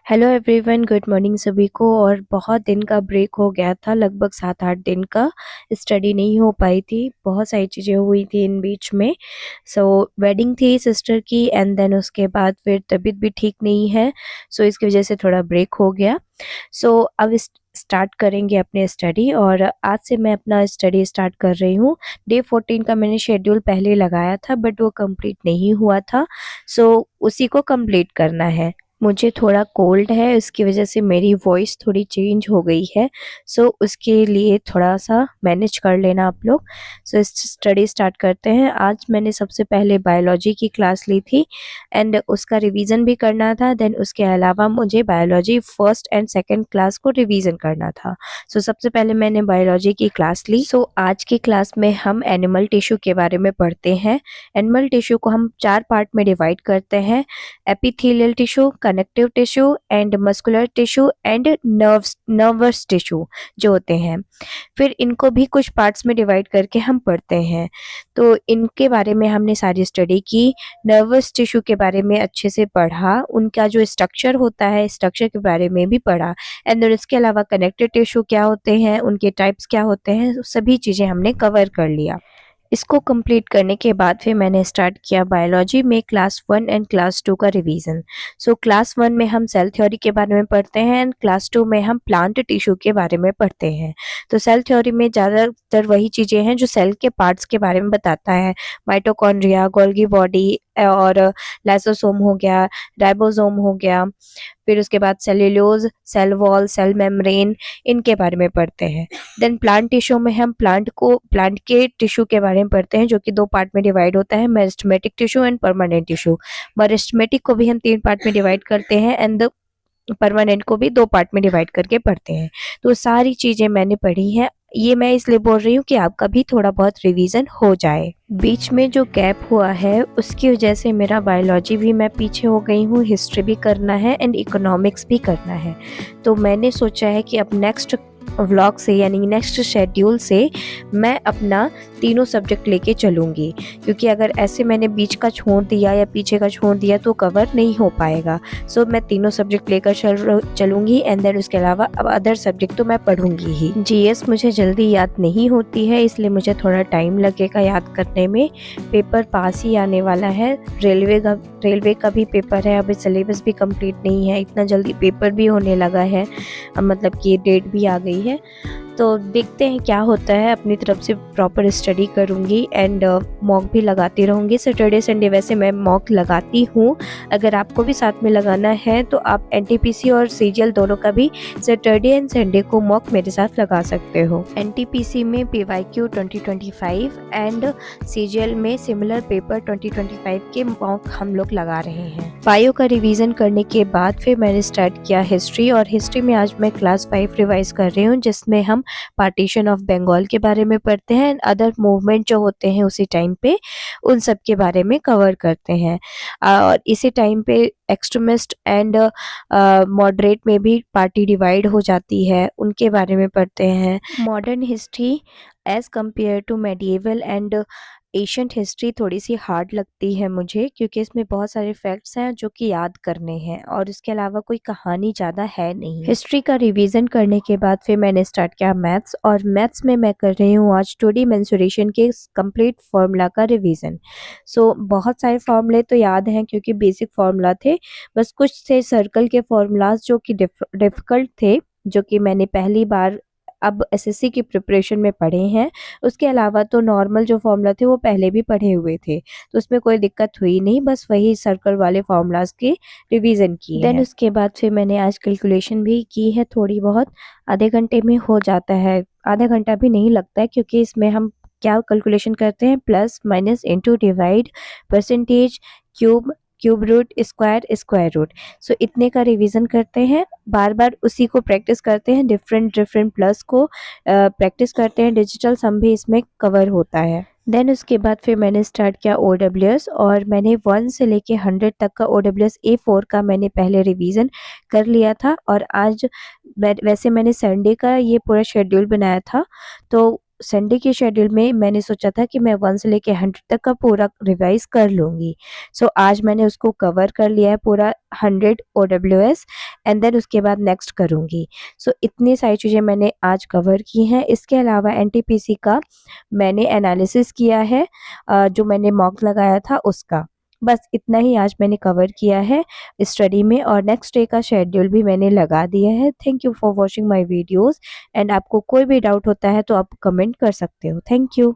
Hello everyone, good morning सभी को। और बहुत दिन का ब्रेक हो गया था, लगभग 7-8 दिन का स्टडी नहीं हो पाई थी। बहुत सारी चीज़ें हुई थी इन बीच में। वेडिंग थी सिस्टर की, एंड देन उसके बाद फिर तबीयत भी ठीक नहीं है, इसकी वजह से थोड़ा ब्रेक हो गया। अब स्टार्ट करेंगे अपने स्टडी, और आज से मैं अपना स्टडी स्टार्ट कर रही हूँ। डे 14 का मैंने शेड्यूल पहले लगाया था, बट वो कंप्लीट नहीं हुआ था, उसी को कंप्लीट करना है। मुझे थोड़ा कोल्ड है, उसकी वजह से मेरी वॉइस थोड़ी चेंज हो गई है, उसके लिए थोड़ा सा मैनेज कर लेना आप लोग। स्टडी स्टार्ट करते हैं। आज मैंने सबसे पहले बायोलॉजी की क्लास ली थी, एंड उसका रिवीजन भी करना था। देन उसके अलावा मुझे biology first and second class को रिवीजन करना था। सबसे पहले मैंने बायोलॉजी की क्लास ली। आज की क्लास में हम एनिमल टिश्यू के बारे में पढ़ते हैं। एनिमल टिश्यू को हम 4 पार्ट में डिवाइड करते हैं: epithelial tissue, connective tissue and muscular tissue and nervous tissue जो होते हैं। फिर इनको भी कुछ पार्ट्स में डिवाइड करके हम पढ़ते हैं। तो इनके बारे में हमने सारी स्टडी की। नर्वस टिश्यू के बारे में अच्छे से पढ़ा, उनका जो स्ट्रक्चर होता है, स्ट्रक्चर के बारे में भी पढ़ा। एंड देन इसके अलावा कनेक्टिव टिश्यू क्या होते हैं, उनके टाइप्स क्या होते हैं, सभी चीज़ें हमने कवर कर लिया। इसको कंप्लीट करने के बाद फिर मैंने स्टार्ट किया बायोलॉजी में क्लास 1 एंड क्लास 2 का रिवीजन। क्लास 1 में हम सेल थ्योरी के बारे में पढ़ते हैं, एंड क्लास 2 में हम प्लांट टिश्यू के बारे में पढ़ते हैं। तो सेल थ्योरी में ज़्यादातर वही चीज़ें हैं जो सेल के पार्ट्स के बारे में बताता है: माइटोकॉन्ड्रिया, गोल्गी बॉडी, और लाइसोसोम हो गया, राइबोसोम हो गया। फिर उसके बाद cellulose, cell wall, cell membrane, इनके बारे में पढ़ते हैं। देन प्लांट टिश्यू में हम प्लांट के टिश्यू के बारे में पढ़ते हैं, जो कि 2 पार्ट में डिवाइड होता है: meristematic tissue and permanent tissue. Meristematic को भी हम 3 पार्ट में डिवाइड करते हैं, एंड परमानेंट को भी 2 पार्ट में डिवाइड करके पढ़ते हैं। तो सारी चीज़ें मैंने पढ़ी हैं। ये मैं इसलिए बोल रही हूँ कि आपका भी थोड़ा बहुत रिवीजन हो जाए। बीच में जो गैप हुआ है उसकी वजह से मेरा बायोलॉजी भी मैं पीछे हो गई हूँ, हिस्ट्री भी करना है एंड इकोनॉमिक्स भी करना है। तो मैंने सोचा है कि अब नेक्स्ट व्लॉग से, यानी नेक्स्ट शेड्यूल से, मैं अपना तीनों सब्जेक्ट लेके चलूँगी, क्योंकि अगर ऐसे मैंने बीच का छोड़ दिया या पीछे का छोड़ दिया तो कवर नहीं हो पाएगा। मैं तीनों सब्जेक्ट लेकर चलूँगी, एंड देन उसके अलावा अब अदर सब्जेक्ट तो मैं पढ़ूँगी ही। जीएस मुझे जल्दी याद नहीं होती है, इसलिए मुझे थोड़ा टाइम लगेगा याद करने में। पेपर पास ही आने वाला है। रेलवे का भी पेपर है, अभी सिलेबस भी कंप्लीट नहीं है, इतना जल्दी पेपर भी होने लगा है, मतलब कि डेट भी आ गई है। तो देखते हैं क्या होता है। अपनी तरफ से प्रॉपर स्टडी करूँगी, एंड मॉक भी लगाती रहूँगी। सैटरडे संडे वैसे मैं मॉक लगाती हूँ। अगर आपको भी साथ में लगाना है तो आप एनटीपीसी और सीजीएल दोनों का भी सैटरडे एंड संडे को मॉक मेरे साथ लगा सकते हो। एनटीपीसी में पीवाईक्यू 2025 एंड सीजीएल में सिमिलर पेपर 2025 के मॉक हम लोग लगा रहे हैं। बायो का रिवीजन करने के बाद फिर मैंने स्टार्ट किया हिस्ट्री, और हिस्ट्री में आज मैं क्लास 5 रिवाइज कर रही हूँ, जिसमें हम पार्टीशन ऑफ बंगाल के बारे में पढ़ते हैं। अदर मूवमेंट जो होते हैं उसी टाइम पे, उन सब के बारे में कवर करते हैं। और इसी टाइम पे एक्सट्रीमिस्ट एंड मॉडरेट में भी पार्टी डिवाइड हो जाती है, उनके बारे में पढ़ते हैं। Modern history as compare to medieval and ancient history थोड़ी सी हार्ड लगती है मुझे, क्योंकि इसमें बहुत सारे फैक्ट्स हैं जो कि याद करने हैं, और इसके अलावा कोई कहानी ज़्यादा है नहीं। हिस्ट्री का रिवीजन करने के बाद फिर मैंने स्टार्ट किया मैथ्स, और मैथ्स में मैं कर रही हूँ आज 2D मेंसुरेशन के कंप्लीट फार्मूला का रिवीजन। बहुत सारे फार्मूले तो याद हैं, क्योंकि बेसिक फार्मूला थे, बस कुछ थे सर्कल के फार्मूलाज जो कि डिफ़िकल्ट थे, जो कि मैंने पहली बार अब एसएससी की प्रिपरेशन में पढ़े हैं। उसके अलावा तो नॉर्मल जो फार्मूला थे वो पहले भी पढ़े हुए थे, तो उसमें कोई दिक्कत हुई नहीं, बस वही सर्कल वाले फार्मूलाज के रिवीजन की है। देन उसके बाद फिर मैंने आज कैलकुलेशन भी की है थोड़ी बहुत, आधे घंटे में हो जाता है। आधा घंटा भी नहीं लगता है, क्योंकि इसमें हम क्या कैलकुलेशन करते हैं: plus, minus, into, divide, percentage, cube root, square root. इतने का रिवीजन करते हैं, बार बार उसी को प्रैक्टिस करते हैं, डिफरेंट प्लस को प्रैक्टिस करते हैं। डिजिटल सम भी इसमें कवर होता है। देन उसके बाद फिर मैंने स्टार्ट किया OWS, और मैंने 1 से लेके 100 तक का OWS A4 का मैंने पहले रिवीजन कर लिया था। और आज वैसे मैंने संडे का ये पूरा शेड्यूल बनाया था, तो संडे के शेड्यूल में मैंने सोचा था कि मैं 1 से लेके 100 तक का पूरा रिवाइज़ कर लूँगी। सो आज मैंने उसको कवर कर लिया है पूरा 100 ओडब्ल्यूएस एंड देन उसके बाद नेक्स्ट करूँगी। सो इतनी सारी चीज़ें मैंने आज कवर की हैं। इसके अलावा एनटीपीसी का मैंने एनालिसिस किया है, जो मैंने मॉक लगाया था उसका। बस इतना ही आज मैंने कवर किया है स्टडी में, और नेक्स्ट डे का शेड्यूल भी मैंने लगा दिया है। Thank you for watching my videos and आपको कोई भी डाउट होता है तो आप कमेंट कर सकते हो। Thank you.